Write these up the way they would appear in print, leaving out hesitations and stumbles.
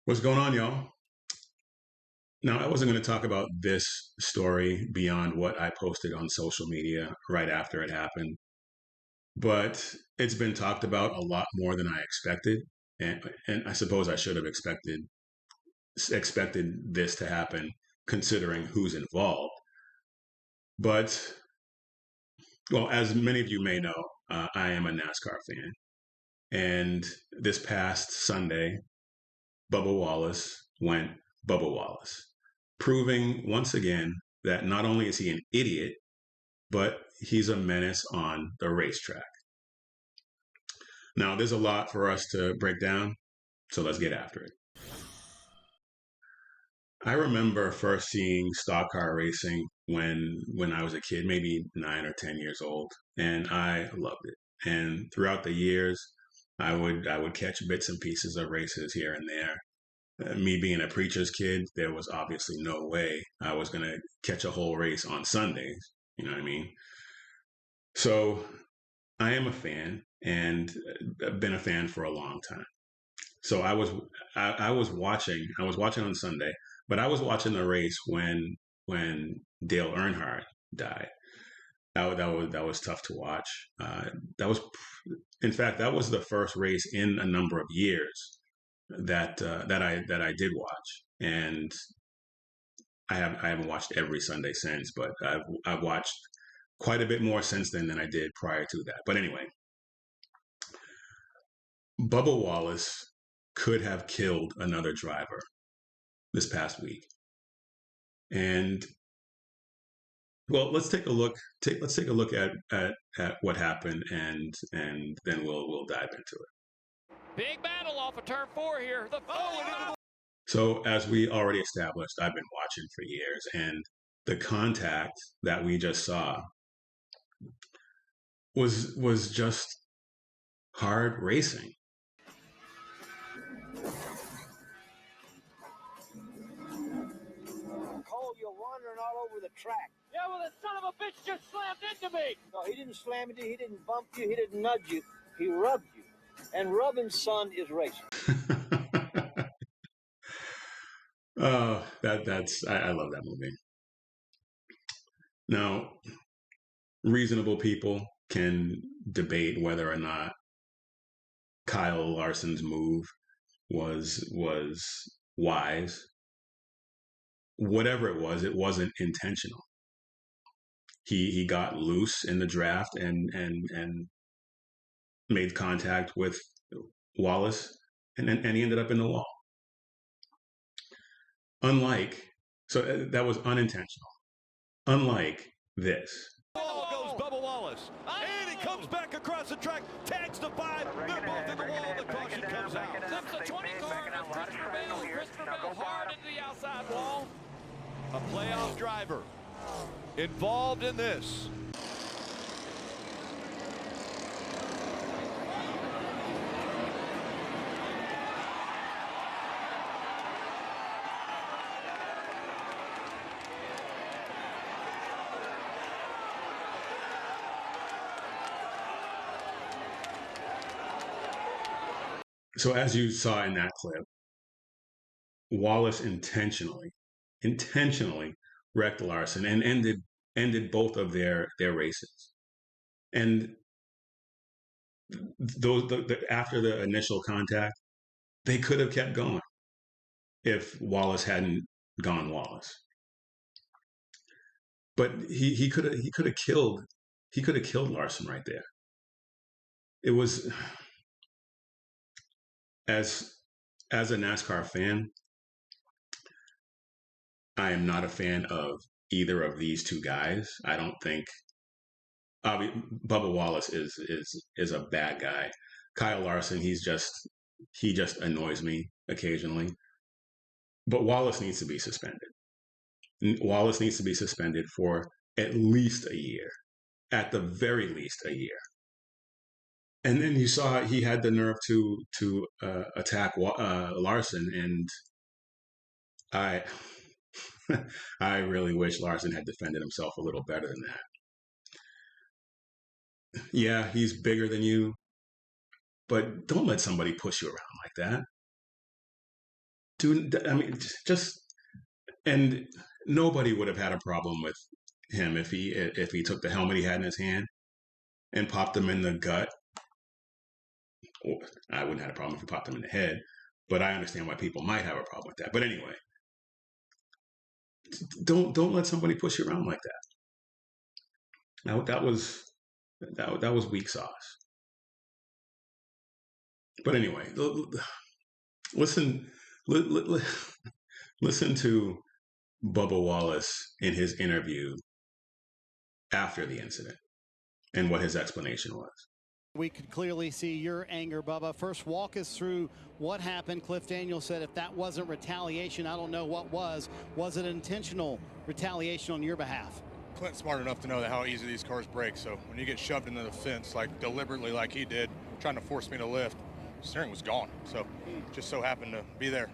What's going on, y'all? Now, I wasn't going to talk about this story beyond what I posted on social media right after it happened, but it's been talked about a lot more than I expected, and I suppose I should have expected this to happen considering who's involved. But well, as many of you may know, I am a NASCAR fan, and this past Sunday, Bubba Wallace went Bubba Wallace, proving once again that not only is he an idiot, but he's a menace on the racetrack. Now, there's a lot for us to break down, so let's get after it. I remember first seeing stock car racing when I was a kid, maybe 9 or 10 years old, and I loved it. And throughout the years, I would catch bits and pieces of races here and there. Me being a preacher's kid, there was obviously no way I was going to catch a whole race on Sundays. You know what I mean? So I am a fan and I've been a fan for a long time. So I was watching on Sunday, but I was watching the race when Dale Earnhardt died. That was tough to watch. That was, in fact, that was the first race in a number of years that I did watch, and I haven't watched every Sunday since, but I've watched quite a bit more since then than I did prior to that. But anyway, Bubba Wallace could have killed another driver this past week, and well, let's take a look. Let's take a look at what happened, and then we'll dive into it. Big battle off of turn 4 here. So, as we already established, I've been watching for years, and the contact that we just saw was just hard racing. Cole, you're wandering all over the track. Yeah, well, that son of a bitch just slammed into me. No, he didn't slam into you. He didn't bump you. He didn't nudge you. He rubbed you. And rubbing, son, is racing. Oh, I love that movie. Now, reasonable people can debate whether or not Kyle Larson's move was wise. Whatever it wasn't intentional. He got loose in the draft and made contact with Wallace, and he ended up in the wall. That was unintentional. Unlike this. Ball goes Bubba Wallace, and he comes back across the track, tags the 5, they're both in the wall, the caution comes out. Clips the 20 car of Christopher Bell. Christopher Bell hard into the outside wall. A playoff driver involved in this. So as you saw in that clip, Wallace intentionally wrecked Larson and ended both of their races. And after the initial contact, they could have kept going if Wallace hadn't gone Wallace. But he could have killed Larson right there. It was, as a NASCAR fan, I am not a fan of either of these two guys. I don't think Bubba Wallace is a bad guy. Kyle Larson, he just annoys me occasionally. But Wallace needs to be suspended. Wallace needs to be suspended for at least a year, at the very least a year. And then you saw he had the nerve to attack Larson, and I really wish Larson had defended himself a little better than that. Yeah, he's bigger than you, but don't let somebody push you around like that. I mean, just and nobody would have had a problem with him if he took the helmet he had in his hand and popped him in the gut. I wouldn't have a problem if he popped him in the head, but I understand why people might have a problem with that. But anyway, don't let somebody push you around like that. That was weak sauce. But anyway, listen listen to Bubba Wallace in his interview after the incident and what his explanation was. We could clearly see your anger, Bubba. First, walk us through what happened. Cliff Daniels said if that wasn't retaliation, I don't know what was. Was it intentional retaliation on your behalf? Clint's smart enough to know how easy these cars break. So when you get shoved into the fence, like deliberately like he did, trying to force me to lift, steering was gone. So just so happened to be there.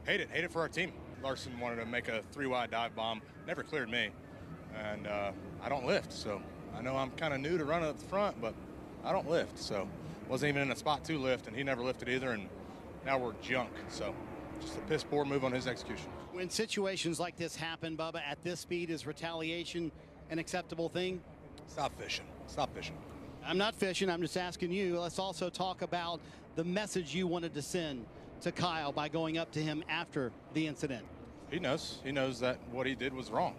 Hate it for our team. Larson wanted to make a 3-wide dive bomb, never cleared me. And I don't lift, so I know I'm kind of new to running up the front, but I don't lift, so wasn't even in a spot to lift, and he never lifted either, and now we're junk. So just a piss poor move on his execution. When situations like this happen, Bubba, at this speed, is retaliation an acceptable thing? Stop fishing. Stop fishing. I'm not fishing. I'm just asking you. Let's also talk about the message you wanted to send to Kyle by going up to him after the incident. He knows. He knows that what he did was wrong.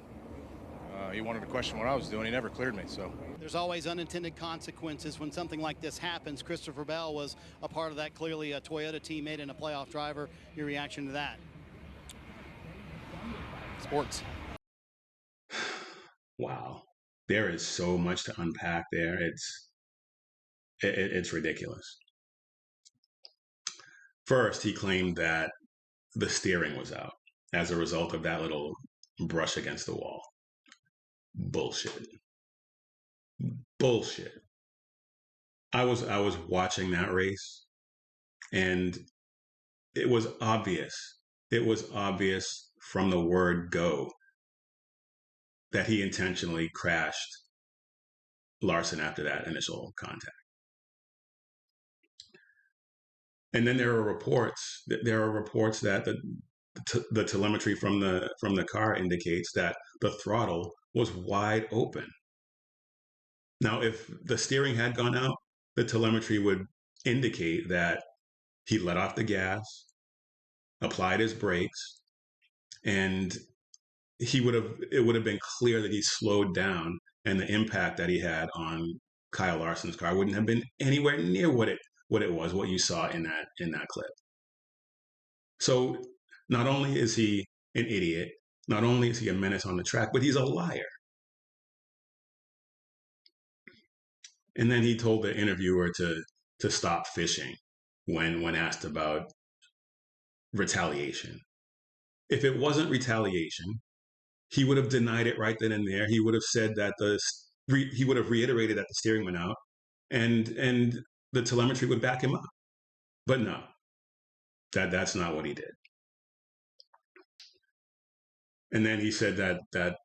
He wanted to question what I was doing. He never cleared me, so. There's always unintended consequences when something like this happens. Christopher Bell was a part of that, clearly a Toyota teammate and a playoff driver. Your reaction to that? Sports. Wow. There is so much to unpack there. It's ridiculous. First, he claimed that the steering was out as a result of that little brush against the wall. Bullshit. I was watching that race, and it was obvious. It was obvious from the word go that he intentionally crashed Larson after that initial contact. And then there are reports that the telemetry from the car indicates that the throttle was wide open. Now, if the steering had gone out, the telemetry would indicate that he let off the gas, applied his brakes, and it would have been clear that he slowed down, and the impact that he had on Kyle Larson's car wouldn't have been anywhere near what you saw in that clip. So not only is he an idiot, not only is he a menace on the track, but he's a liar. And then he told the interviewer to stop fishing when asked about retaliation. If it wasn't retaliation, he would have denied it right then and there. He would have said that he would have reiterated that the steering went out, and the telemetry would back him up. But no, that's not what he did. And then he said that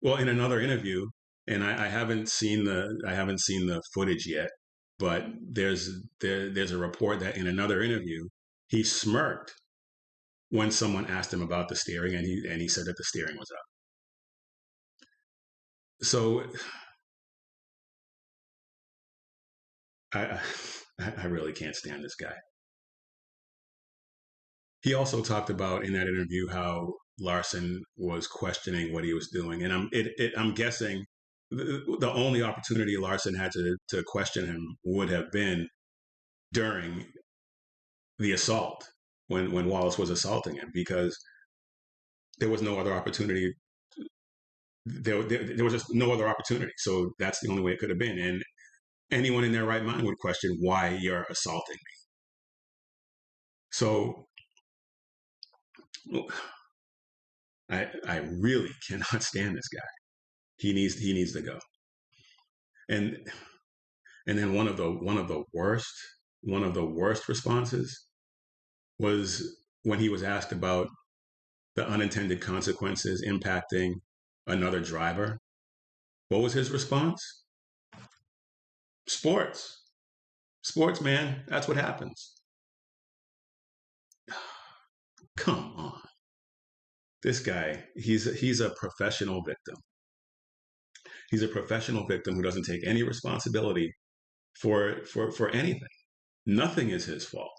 well, in another interview, and I haven't seen the footage yet, but there's a report that in another interview he smirked when someone asked him about the steering, and he said that the steering was up. So I really can't stand this guy. He also talked about in that interview how Larson was questioning what he was doing, and I'm guessing the only opportunity Larson had to question him would have been during the assault when Wallace was assaulting him, because there was no other opportunity. There was just no other opportunity. So that's the only way it could have been. And anyone in their right mind would question why you're assaulting me. So I really cannot stand this guy. He needs to go. And then one of the worst responses was when he was asked about the unintended consequences impacting another driver. What was his response? Sports, man. That's what happens. Come on. This guy, he's a professional victim. He's a professional victim who doesn't take any responsibility for anything. Nothing is his fault.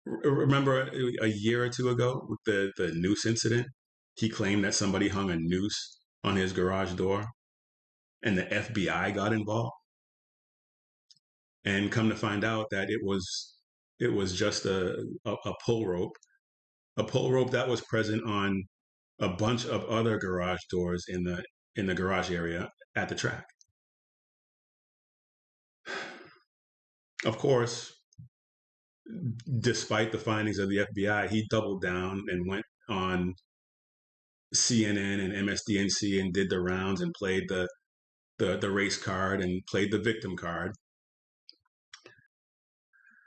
Remember a year or two ago with the noose incident? He claimed that somebody hung a noose on his garage door and the FBI got involved. And come to find out that it was just a pull rope, that was present on a bunch of other garage doors in the garage area at the track. Of course, despite the findings of the FBI, he doubled down and went on CNN and MSDNC and did the rounds and played the race card and played the victim card.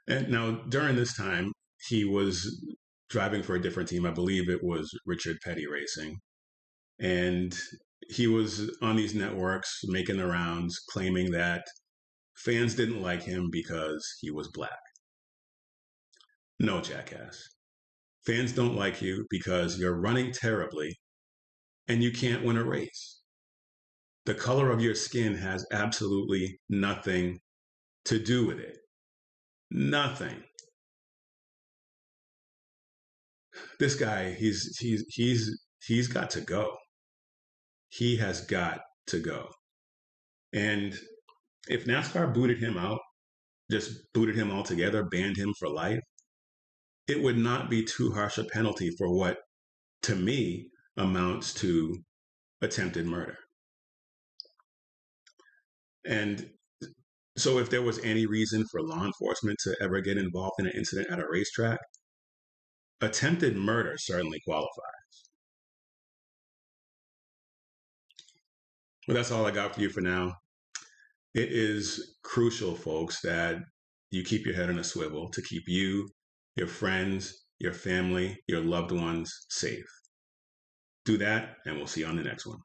And now during this time, he was driving for a different team. I believe it was Richard Petty Racing. And he was on these networks making the rounds, claiming that fans didn't like him because he was black. No, jackass. Fans don't like you because you're running terribly and you can't win a race. The color of your skin has absolutely nothing to do with it. Nothing. This guy, he's got to go. He has got to go. And if NASCAR booted him out, just booted him altogether, banned him for life, it would not be too harsh a penalty for what, to me, amounts to attempted murder. And so if there was any reason for law enforcement to ever get involved in an incident at a racetrack, attempted murder certainly qualifies. Well, that's all I got for you for now. It is crucial, folks, that you keep your head on a swivel to keep you, your friends, your family, your loved ones safe. Do that, and we'll see you on the next one.